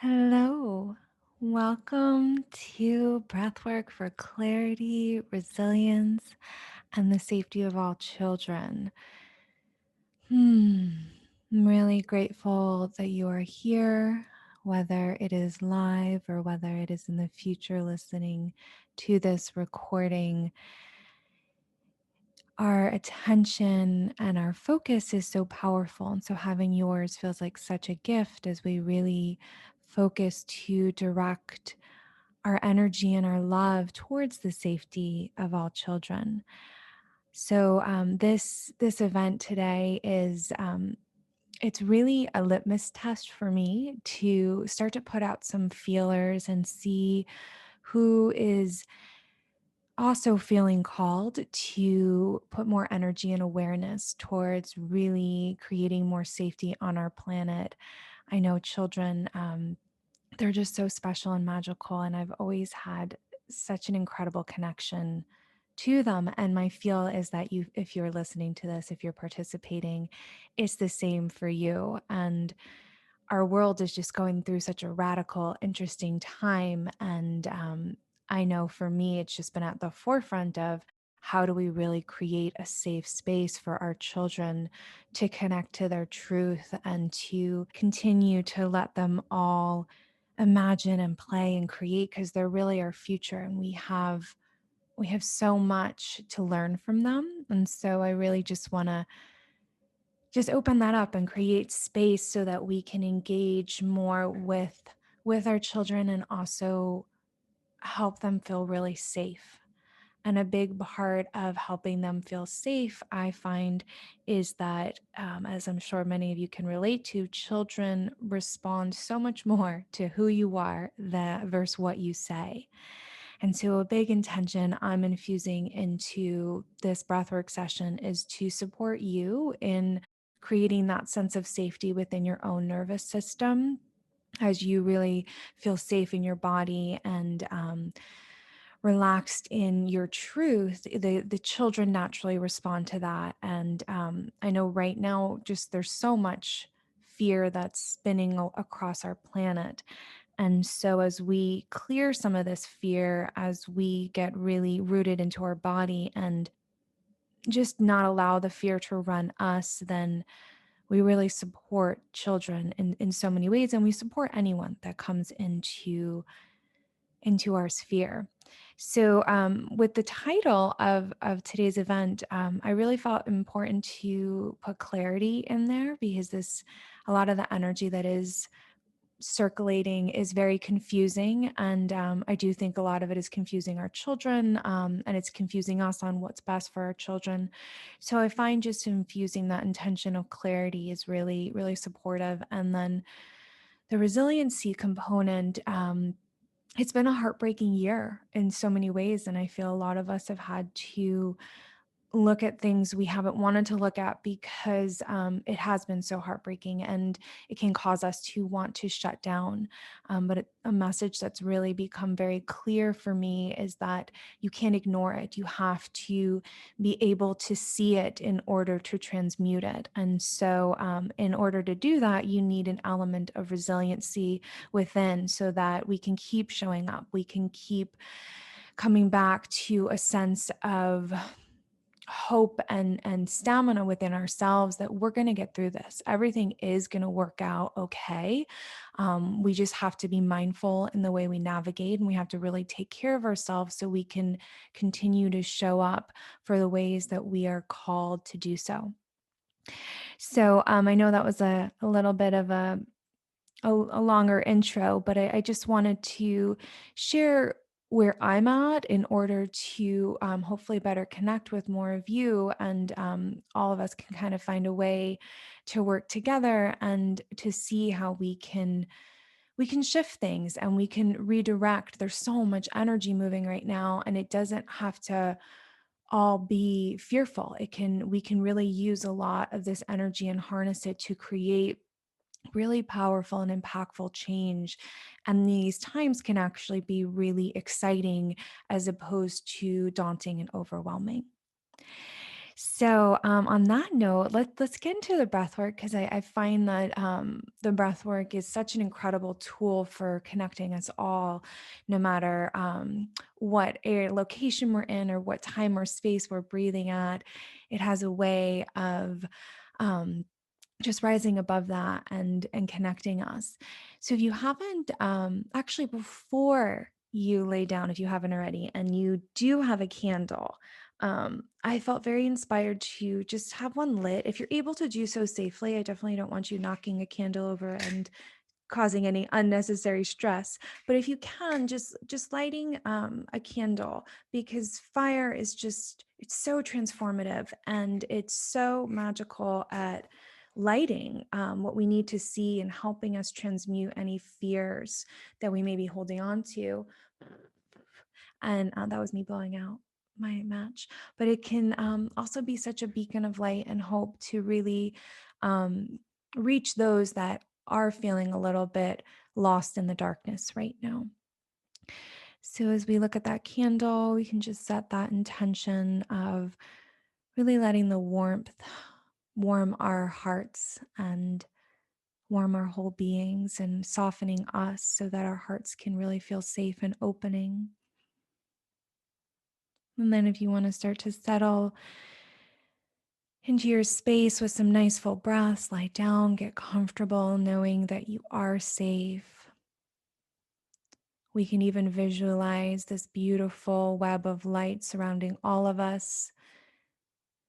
Hello. Welcome to Breathwork for clarity, resilience, and the safety of all children. Hmm. I'm really grateful that you are here, whether it is live or whether it is in the future listening to this recording. Our attention and our focus is so powerful. And so having yours feels like such a gift as we really focus to direct our energy and our love towards the safety of all children. So this event today is it's really a litmus test for me to start to put out some feelers and see who is also feeling called to put more energy and awareness towards really creating more safety on our planet. I know children, they're just so special and magical, and I've always had such an incredible connection to them. And my feel is that you, if you're listening to this, if you're participating, it's the same for you. And our world is just going through such a radical, interesting time. And I know for me, it's just been at the forefront of how do we really create a safe space for our children to connect to their truth and to continue to let them all imagine and play and create, because they're really our future, and we have so much to learn from them. And so I really just want to just open that up and create space so that we can engage more with our children and also help them feel really safe. And a big part of helping them feel safe, I find, is that, as I'm sure many of you can relate to, children respond so much more to who you are versus what you say. And so, a big intention I'm infusing into this breathwork session is to support you in creating that sense of safety within your own nervous system as you really feel safe in your body and relaxed in your truth. The children naturally respond to that. And I know right now, just there's so much fear that's spinning across our planet. And so, as we clear some of this fear, as we get really rooted into our body and just not allow the fear to run us, then we really support children in so many ways. And we support anyone that comes into our sphere. So, with the title of today's event, I really felt important to put clarity in there because this a lot of the energy that is circulating is very confusing. And I do think a lot of it is confusing our children, and it's confusing us on what's best for our children. So I find just infusing that intention of clarity is really, really supportive. And then the resiliency component, it's been a heartbreaking year in so many ways. And I feel a lot of us have had to look at things we haven't wanted to look at because it has been so heartbreaking, and it can cause us to want to shut down. A message that's really become very clear for me is that you can't ignore it. You have to be able to see it in order to transmute it. And so, in order to do that, you need an element of resiliency within so that we can keep showing up. We can keep coming back to a sense of hope and stamina within ourselves that we're going to get through this. Everything is going to work out okay. We just have to be mindful in the way we navigate, and we have to really take care of ourselves so we can continue to show up for the ways that we are called to do so. So I know that was a little bit of a longer intro, but I just wanted to share where I'm at in order to hopefully better connect with more of you, and all of us can kind of find a way to work together and to see how we can shift things and we can redirect. There's so much energy moving right now, and it doesn't have to all be fearful. We can really use a lot of this energy and harness it to create really powerful and impactful change. And these times can actually be really exciting as opposed to daunting and overwhelming. So, on that note, let's get into the breath work because I find that the breath work is such an incredible tool for connecting us all, no matter what location we're in or what time or space we're breathing at. It has a way of um, just rising above that and connecting us. So if you haven't actually before you lay down, if you haven't already, and you do have a candle, I felt very inspired to just have one lit. If you're able to do so safely, I definitely don't want you knocking a candle over and causing any unnecessary stress. But if you can, just lighting a candle, because fire is just, it's so transformative and it's so magical at lighting what we need to see and helping us transmute any fears that we may be holding on to. And that was me blowing out my match. But it can also be such a beacon of light and hope to really um, reach those that are feeling a little bit lost in the darkness right now. So, as we look at that candle, we can just set that intention of really letting the warmth warm our hearts and warm our whole beings and softening us so that our hearts can really feel safe and opening. And then, if you want to start to settle into your space with some nice full breaths, lie down, get comfortable, knowing that you are safe. We can even visualize this beautiful web of light surrounding all of us,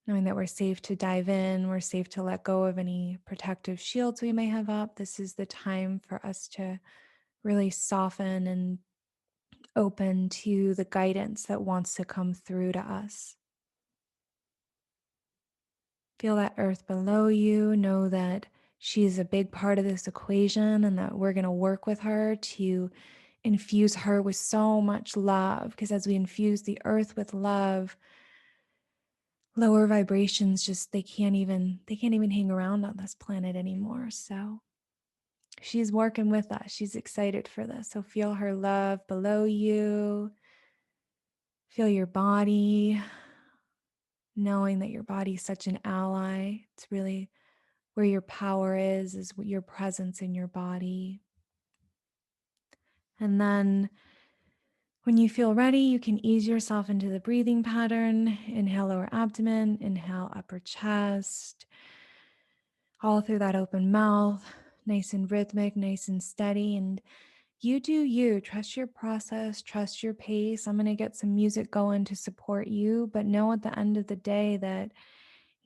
knowing that we're safe to dive in, we're safe to let go of any protective shields we may have up. This is the time for us to really soften and open to the guidance that wants to come through to us. Feel that earth below you. Know that she's a big part of this equation and that we're going to work with her to infuse her with so much love. Because as we infuse the earth with love, lower vibrations just they can't even hang around on this planet anymore. So she's working with us. She's excited for this. So feel her love below you. Feel your body, knowing that your body is such an ally. It's really where your power is your presence in your body. And then when you feel ready, you can ease yourself into the breathing pattern. Inhale lower abdomen, inhale upper chest, all through that open mouth, nice and rhythmic, nice and steady. And you do you. Trust your process, trust your pace. I'm going to get some music going to support you, but know at the end of the day that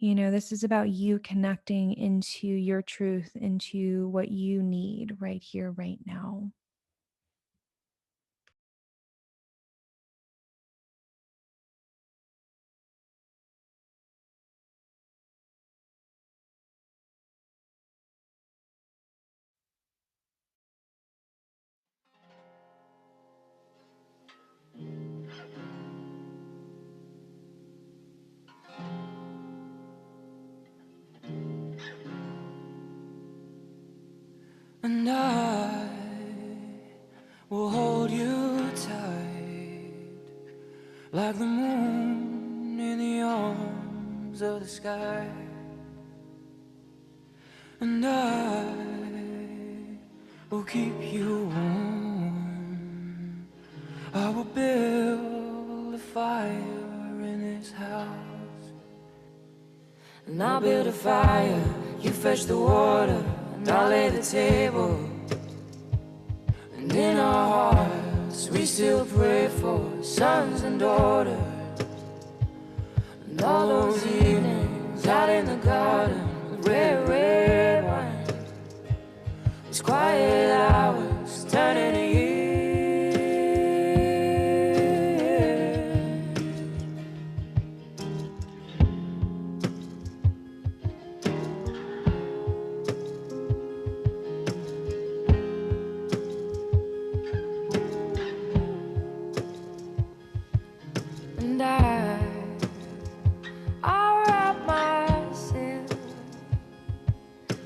this is about you connecting into your truth, into what you need right here, right now. And I will hold you tight, like the moon in the arms of the sky. And I will keep you warm. I will build a fire in this house. And I'll build a fire, you fetch the water, and I'll lay the table. And in our hearts we still pray for sons and daughters. And all those evenings out in the garden with red, red wine, those quiet hours turning to years. And I'll wrap myself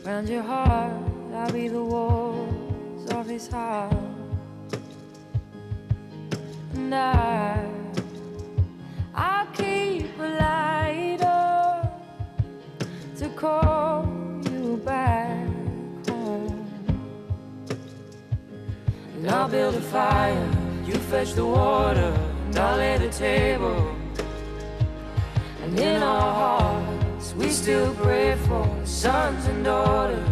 around your heart. I'll be the walls of his heart. And I'll keep a light on I'll build a fire, you fetch the water, and I'll lay the table. And in our hearts we still pray for sons and daughters.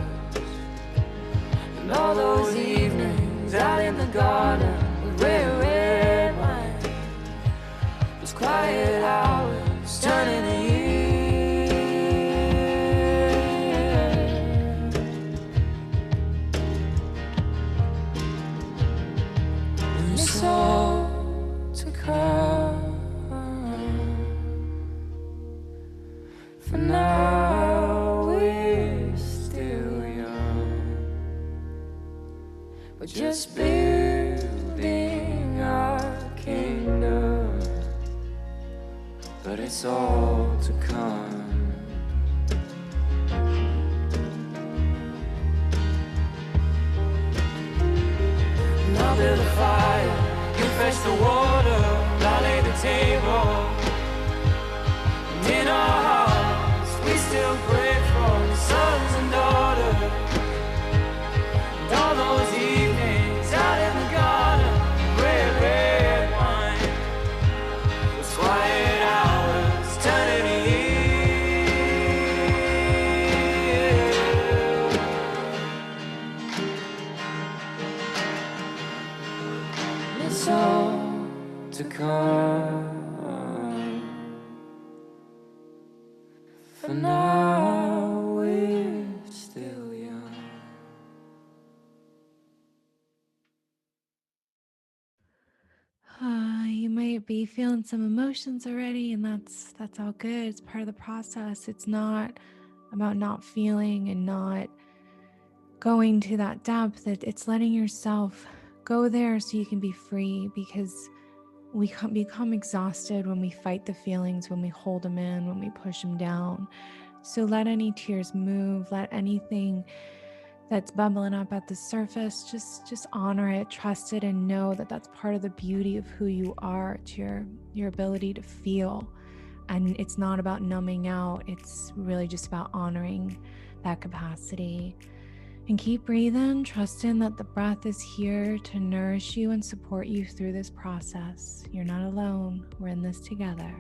And all those evenings out in the garden with red wine, those quiet hours turning to years. And it's all to come. For now we're still young, we're just building our kingdom, but it's all to come. And I'll build a fire, you fetch the water, I'll lay the table. And in our hearts we still pray for the sons and daughters. And all those evenings out in the garden, red wine, those quiet hours turning to years. And it's all to come. For now we're still young. You might be feeling some emotions already, and that's all good. It's part of the process. It's not about not feeling and not going to that depth. It's letting yourself go there so you can be free, because we become exhausted when we fight the feelings, when we hold them in, when we push them down. So let any tears move, let anything that's bubbling up at the surface, just honor it, trust it, and know that that's part of the beauty of who you are. It's your ability to feel. And it's not about numbing out, it's really just about honoring that capacity. And keep breathing, trusting that the breath is here to nourish you and support you through this process. You're not alone. We're in this together.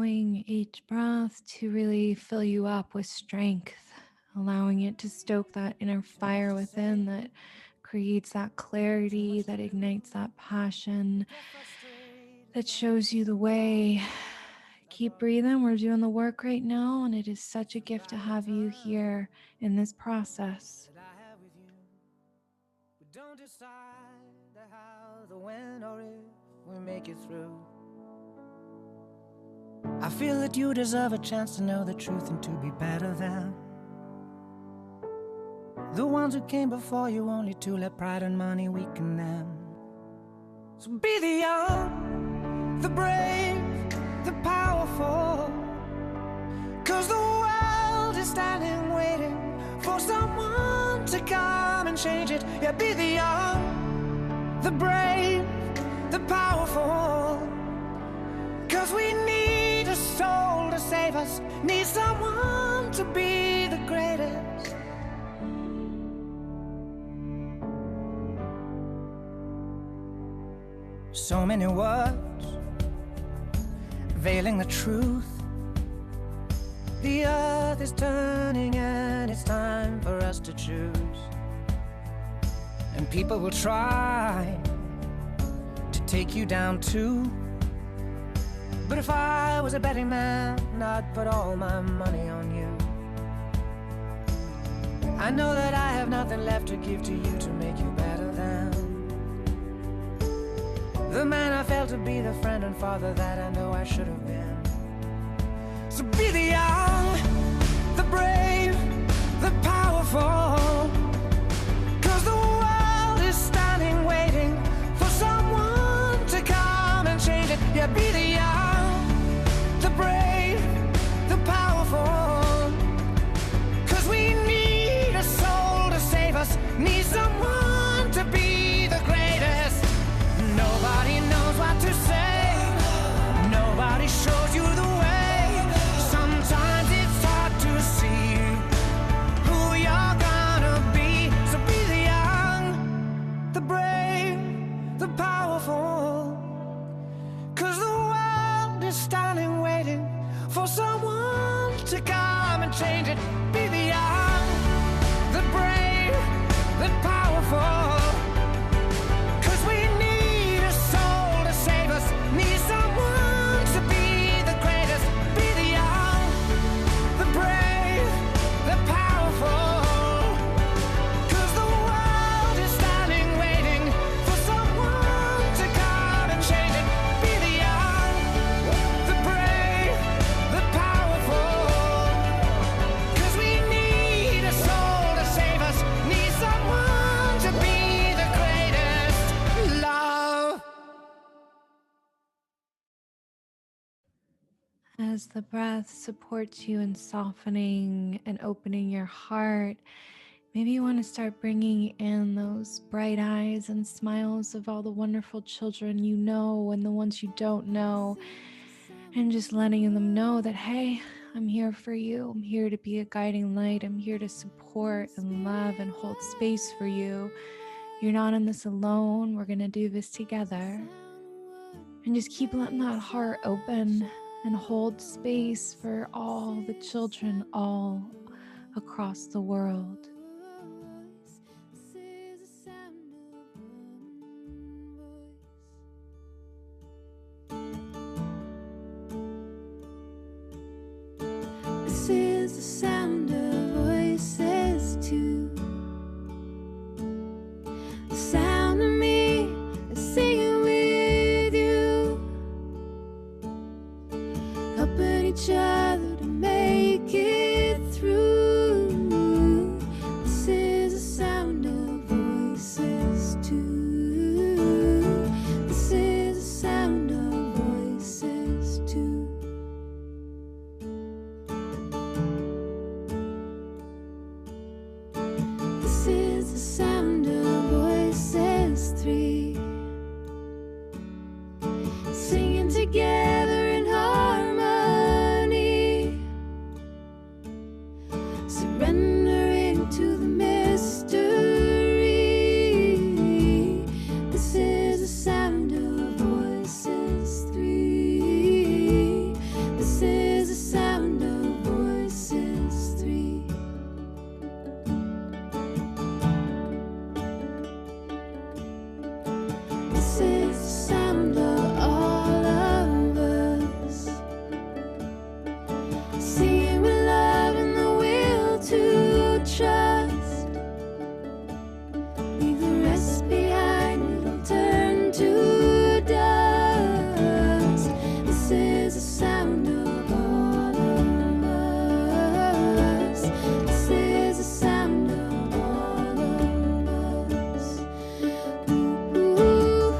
allowing each breath to really fill you up with strength, allowing it to stoke that inner fire within that creates that clarity, that ignites that passion, that shows you the way. Keep breathing. We're doing the work right now, and it is such a gift to have you here in this process. We don't decide the how, the when, or if we make it through. I feel that you deserve a chance to know the truth and to be better than the ones who came before you, only to let pride and money weaken them. So be the young, the brave, the powerful, 'cause the world is standing waiting for someone to come and change it. Yeah, be the young, the brave, the powerful, 'cause we need a soul to save us, need someone to be the greatest. So many words veiling the truth. The earth is turning and it's time for us to choose. And people will try to take you down too. But if I was a betting man, I'd put all my money on you. I know that I have nothing left to give to you to make you better than the man I failed to be, the friend and father that I know I should have been. So be the young, the brave, the powerful, 'cause the world is standing waiting for someone to come and change it. Yeah, be the young, the brave, the powerful, 'cause we need a soul to save us, need someone to be the greatest. Nobody knows what to say, nobody shows you the way. Sometimes it's hard to see who you're gonna be. So be the young, the brave, the powerful, 'cause the world is standing waiting for someone to come and change it. Be the young, the brave, the powerful, 'cause we need a soul to save us, need someone to be the greatest. Be the young, the brave, the powerful, 'cause the world is standing waiting for someone to come and change it. Be the young, the brave, the powerful, 'cause we need a soul to save us, need someone to be the greatest. Love. As the breath supports you in softening and opening your heart, maybe you want to start bringing in those bright eyes and smiles of all the wonderful children you know and the ones you don't know, and just letting them know that, hey, I'm here for you. I'm here to be a guiding light. I'm here to support and love and hold space for you. You're not in this alone. We're going to do this together. And just keep letting that heart open and hold space for all the children all across the world. This is the sound of voices too. The sound of me singing with you, helping each other to make it through. This is the sound of voices too. This is the sound of voices too. This is the sound of voices three, singing together in harmony. singing with love and the will to trust. Leave the rest behind, it'll turn to dust. This is the sound of all of us. This is the sound of all of us. Ooh, ooh,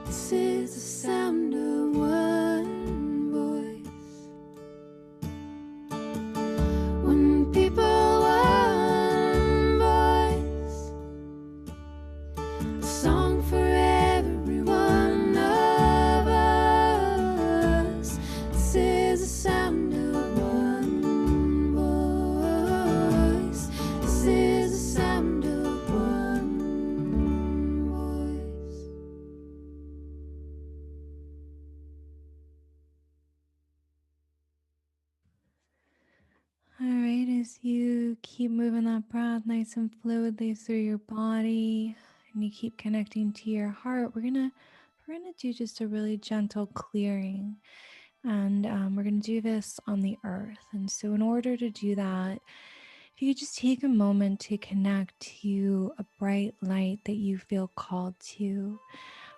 this is the sound of one voice. One people, one voice. A song for every one of us. This is the sound of one voice. This is the sound of one voice. All right, as you keep moving that breath nice and fluidly through your body and you keep connecting to your heart, we're gonna do just a really gentle clearing. And we're going to do this on the earth. And so, in order to do that, if you could just take a moment to connect to a bright light that you feel called to.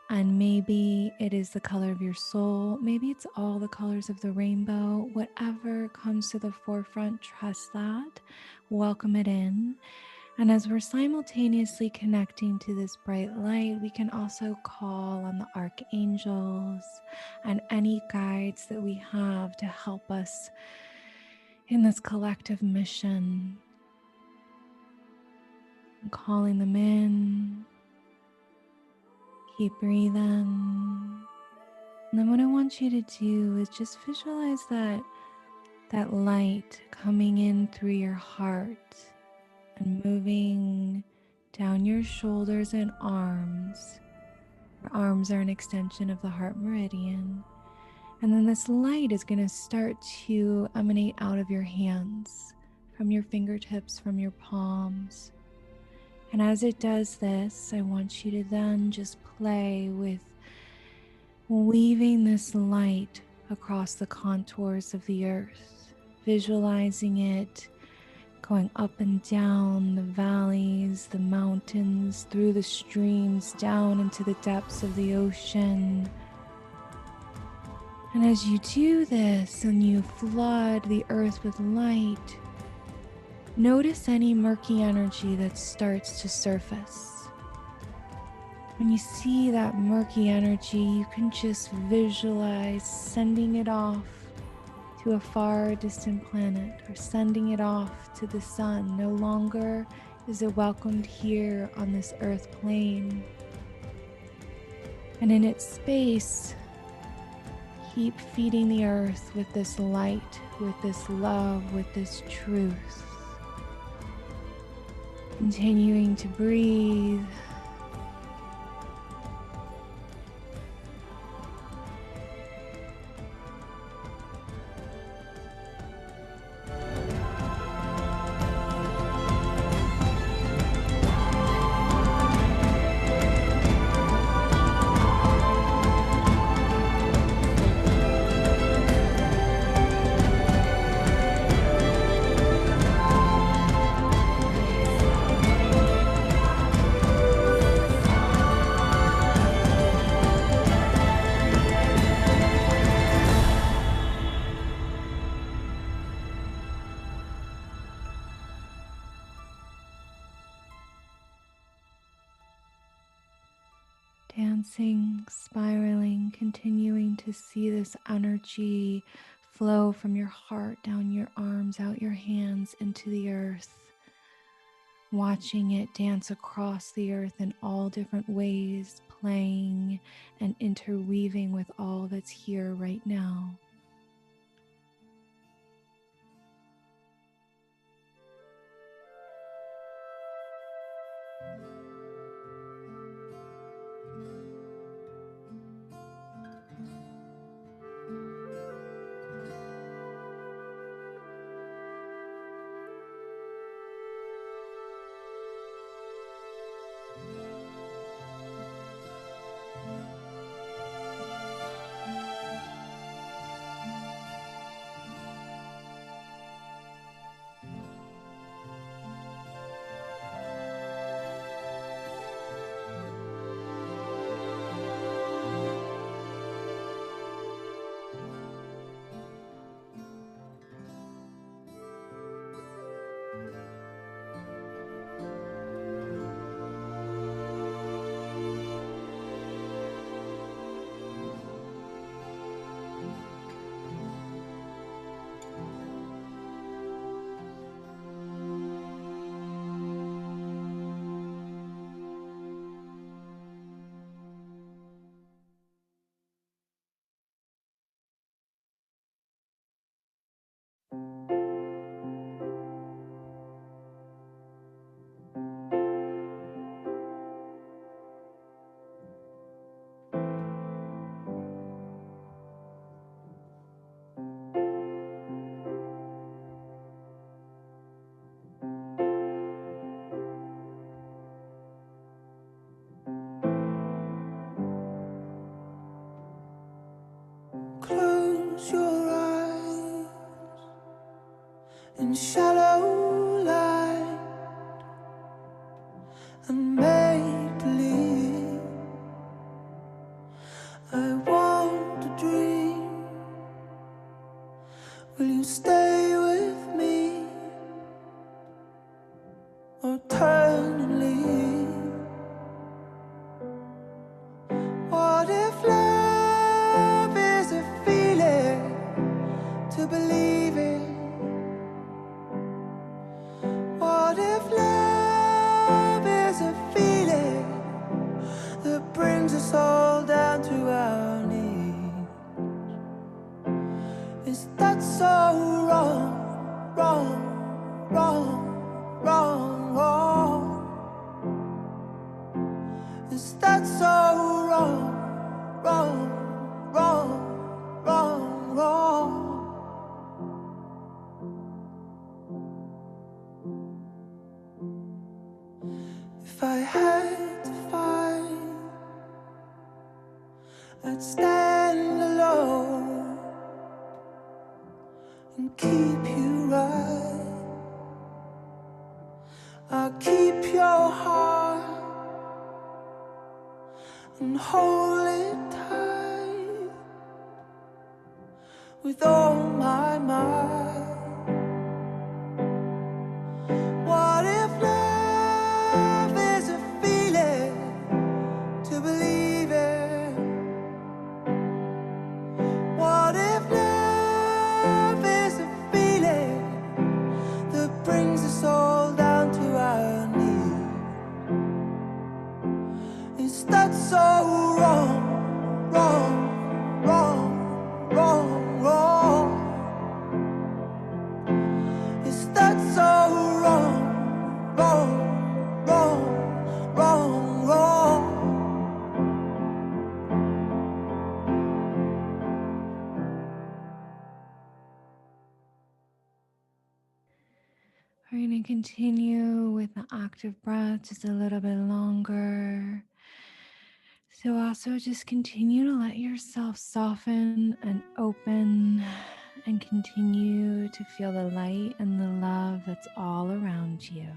And maybe it is the color of your soul. Maybe it's all the colors of the rainbow. Whatever comes to the forefront, trust that. Welcome it in. And as we're simultaneously connecting to this bright light, we can also call on the archangels and any guides that we have to help us in this collective mission. I'm calling them in. Keep breathing. And then what I want you to do is just visualize that light coming in through your heart and moving down your shoulders and arms. Your arms are an extension of the heart meridian. And then this light is going to start to emanate out of your hands, from your fingertips, from your palms. And as it does this, I want you to then just play with weaving this light across the contours of the earth, visualizing it going up and down the valleys, the mountains, through the streams, down into the depths of the ocean. And as you do this and you flood the earth with light, notice any murky energy that starts to surface. When you see that murky energy, you can just visualize sending it off to a far distant planet or sending it off to the sun. No longer is it welcomed here on this earth plane. And in its space, keep feeding the earth with this light, with this love, with this truth. Continuing to breathe. Dancing, spiraling, continuing to see this energy flow from your heart, down your arms, out your hands, into the earth. Watching it dance across the earth in all different ways, playing and interweaving with all that's here right now. close your eyes in shallow light and make believe. I want to dream. Will you stay with me or turn and leave? What if love is a feeling to believe in? What if love is a feeling that brings us all down to our knees? Is that so wrong, wrong, wrong, wrong, wrong? Is that so wrong, wrong, wrong, wrong, wrong? If I had to fight, I'd stand alone and keep you right. I'll keep your heart and hold it tight with all my might. What if love is a feeling to believe in? What if love is a feeling that brings us all down to our knees? Is that so wrong, wrong, wrong, wrong, wrong? Is that so wrong, wrong, wrong, wrong, wrong? We're going to continue with the active breath just a little bit longer. So also just continue to let yourself soften and open and continue to feel the light and the love that's all around you.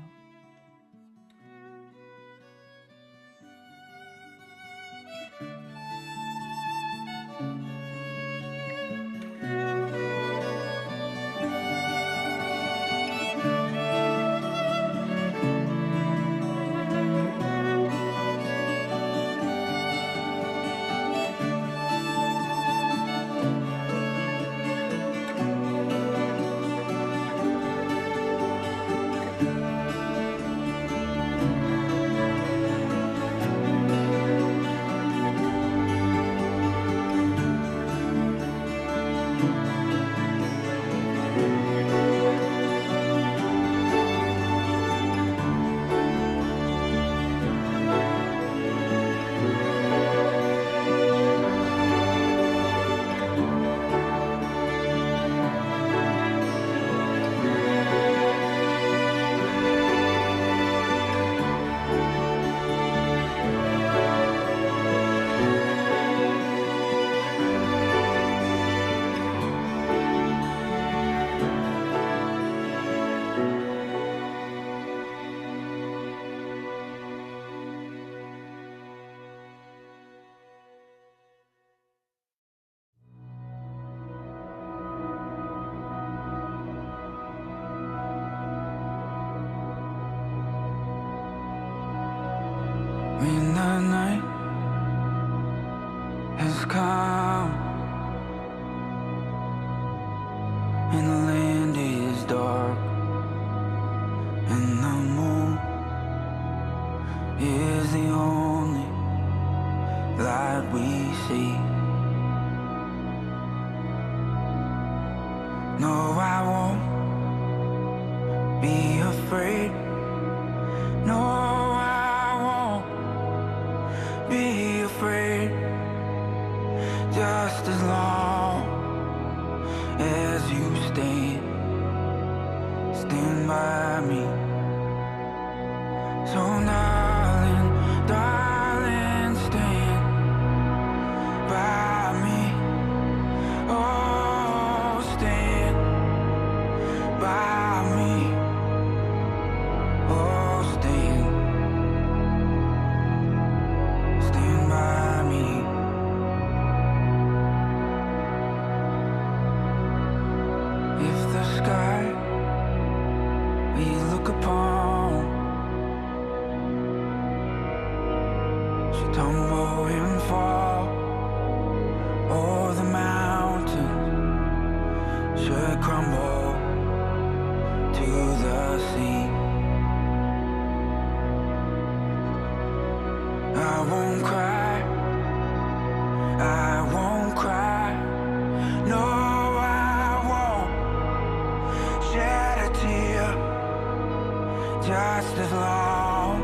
When the night has come and the land is dark and the moon is the only light we see. No, I won't be afraid. No, I won't be afraid. Just as long as you stand by me. So darling, darling, stand by me. Oh, sky we look upon should tumble and fall, or the mountains should crumble to the sea. I won't cry, I won't cry, no, I won't shed a tear, just as long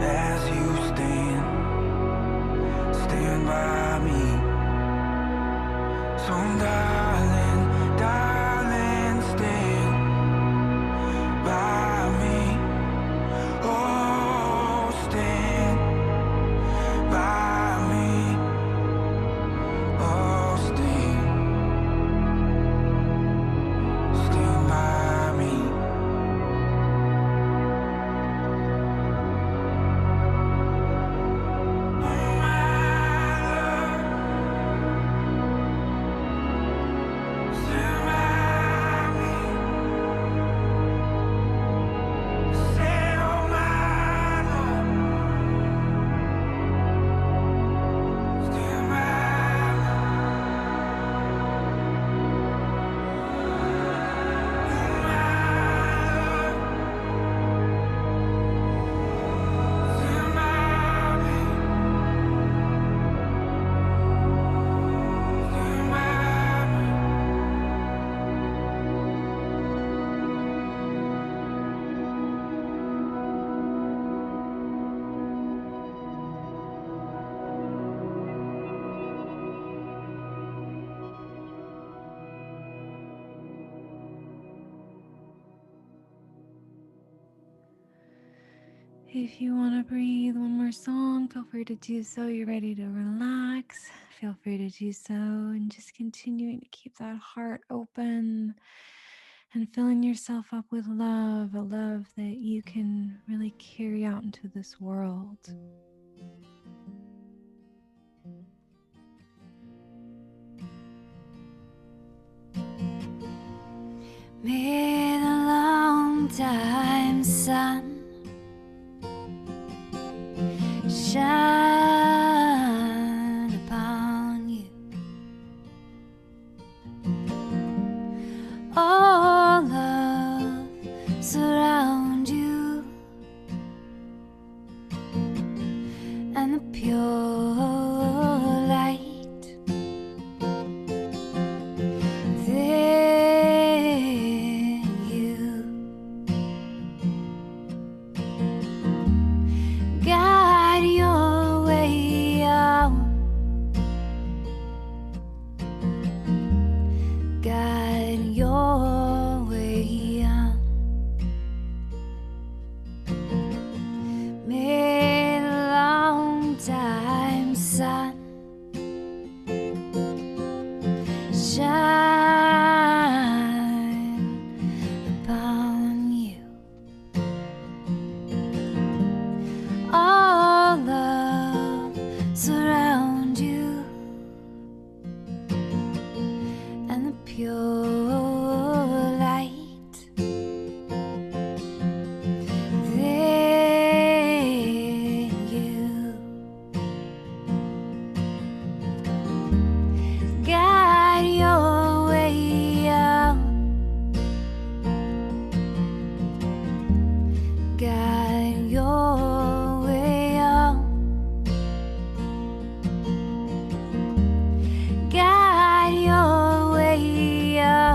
as you stand by me. So darling, darling, stand by me. Oh, stand by me. Oh, stand by me. If you want to breathe one more song, feel free to do so. You're ready to relax, feel free to do so, and just continuing to keep that heart open and filling yourself up with love, a love that you can really carry out into this world. May the long time sun shine upon you. All love surround you, and the pure light within you guide your way out, guide your way out. May the long time sun shine upon you. All love surround you, and the pure light within you guide your way out, guide your way out, guide your way out.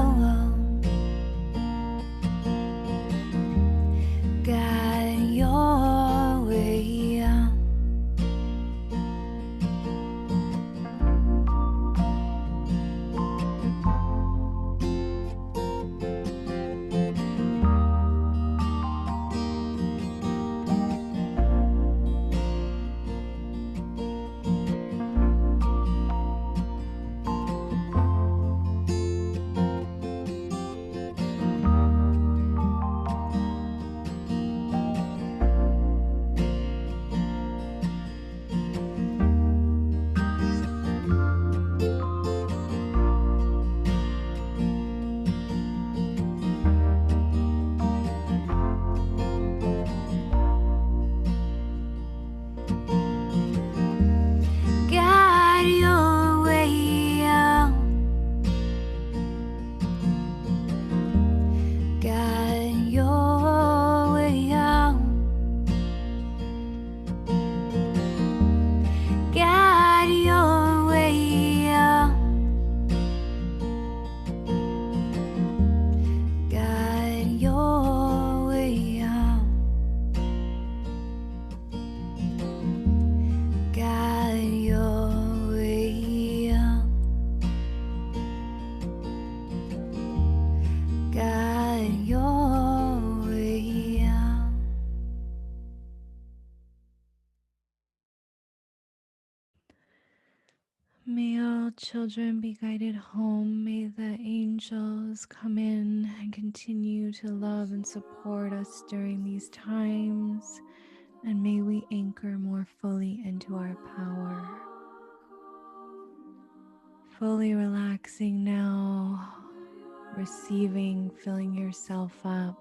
children be guided home. May the angels come in and continue to love and support us during these times. And may we anchor more fully into our power. Fully relaxing now, receiving, filling yourself up.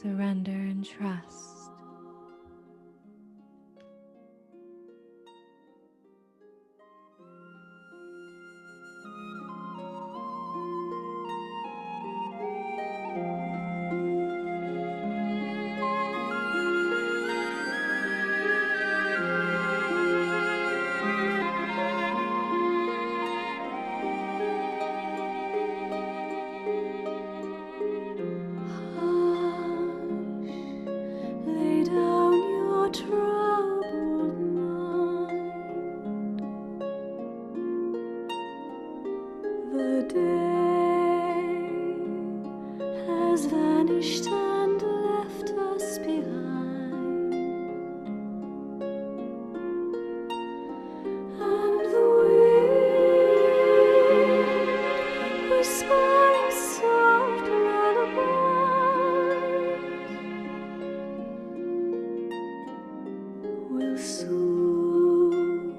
Surrender and trust. Lay down your troubled mind. The day has vanished and left us behind, and the wind whispering soft lullabies will soothe,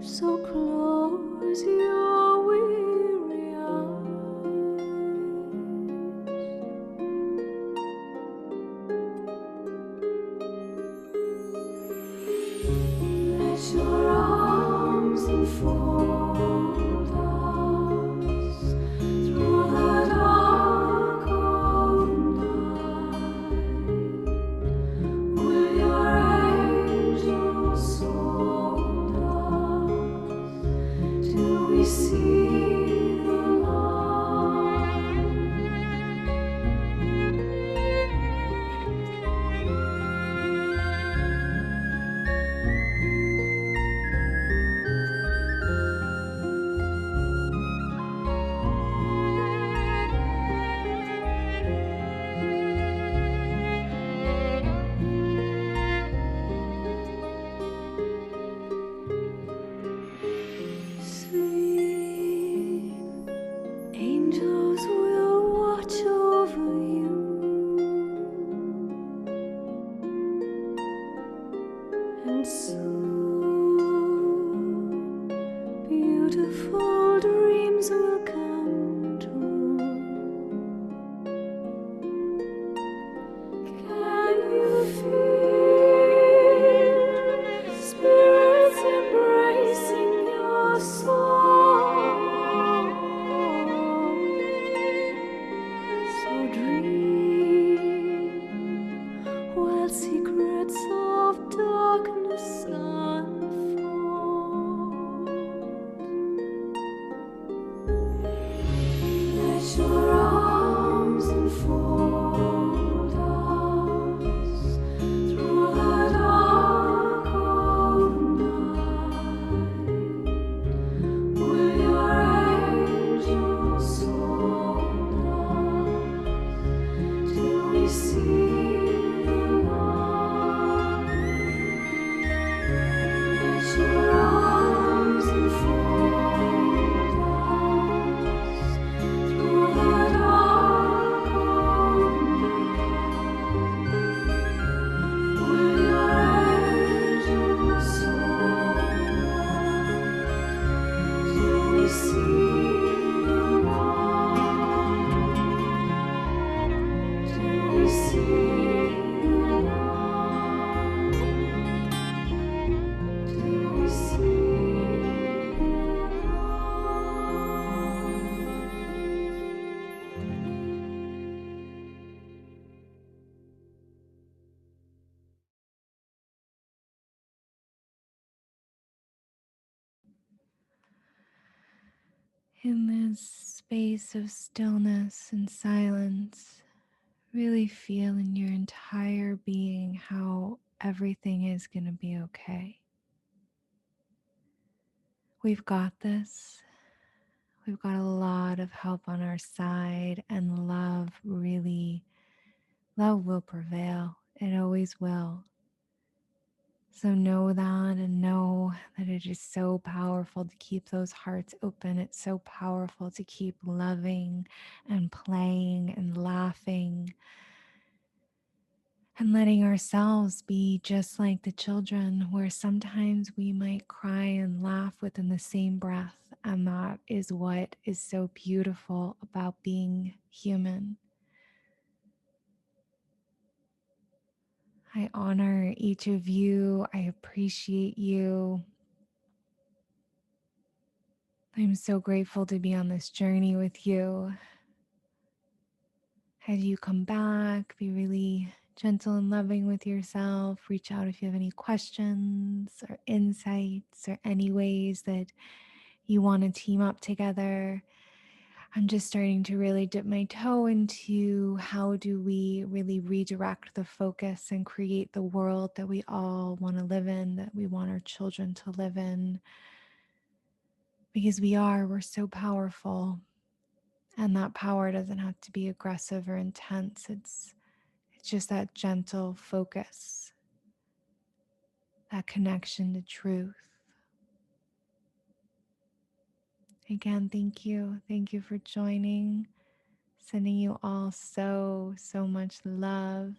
so close your weary eyes. Let your arms enfold us through the dark of night. Will your angels hold us till we see the light? Sleep, angels will watch over you, and soon beautiful dreams will come true. Can you feel spirits embracing your soul? So dream while secrets of darkness unfold. Let your arms enfold us through the dark of night. Will your angels hold us till we see the light? Let your arms enfold us through the dark of night. Will your angels hold us till we see the light? Till we see the light? Till we see the light? In this space of stillness and silence, really feel in your entire being how everything is going to be okay. We've got this. We've got a lot of help on our side, and love will prevail. It always will. So know that and know that it is so powerful to keep those hearts open. It's so powerful to keep loving and playing and laughing and letting ourselves be just like the children, where sometimes we might cry and laugh within the same breath. And that is what is so beautiful about being human. I honor each of you. I appreciate you. I'm so grateful to be on this journey with you. As you come back, be really gentle and loving with yourself. Reach out if you have any questions or insights or any ways that you want to team up together. I'm just starting to really dip my toe into how do we really redirect the focus and create the world that we all want to live in, that we want our children to live in. Because we're so powerful. And that power doesn't have to be aggressive or intense. It's just that gentle focus, that connection to truth. Again, thank you. Thank you for joining. Sending you all so, so much love.